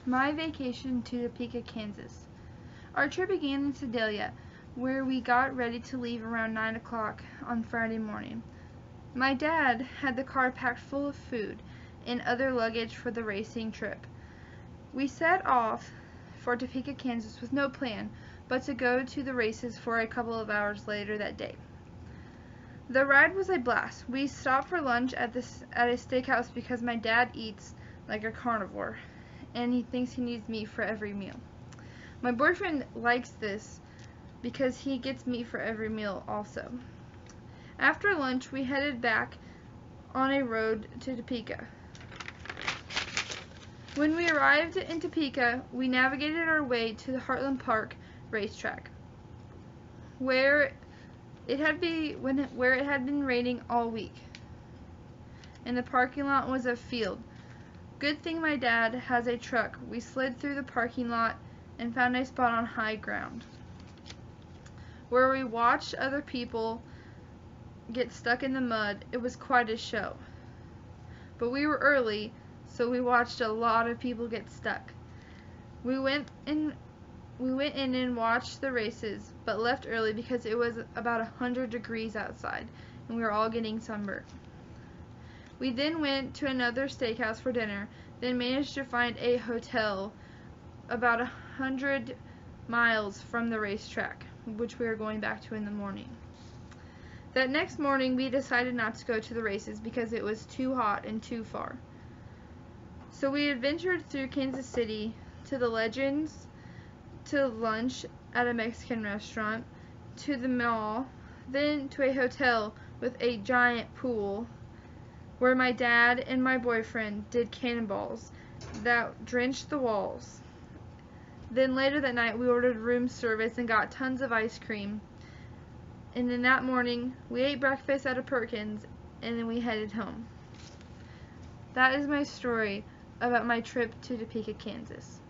My vacation to Topeka, Kansas. Our trip began in Sedalia, where we got ready to leave around 9 o'clock on Friday morning. My dad had the car packed full of food and other luggage for the racing trip. We set off for Topeka, Kansas with no plan but to go to the races for a couple of hours later that day. The ride was a blast. We stopped for lunch at a steakhouse because my dad eats like a carnivore and he thinks he needs meat for every meal. My boyfriend likes this because he gets meat for every meal also. After lunch, we headed back on a road to Topeka. When we arrived in Topeka, we navigated our way to the Heartland Park racetrack, where it had been raining all week, and the parking lot was a field. Good thing my dad has a truck. We slid through the parking lot and found a spot on high ground, where we watched other people get stuck in the mud. It was quite a show. But we were early, so we watched a lot of people get stuck. We went in and watched the races, but left early because it was about 100 degrees outside, and we were all getting sunburned. We then went to another steakhouse for dinner, then managed to find a hotel about 100 miles from the racetrack, which we were going back to in the morning. That next morning, we decided not to go to the races because it was too hot and too far. So we adventured through Kansas City to the Legends, to lunch at a Mexican restaurant, to the mall, then to a hotel with a giant pool where my dad and my boyfriend did cannonballs that drenched the walls. Then later that night, we ordered room service and got tons of ice cream. And then that morning, we ate breakfast at a Perkins, and then we headed home. That is my story about my trip to Topeka, Kansas.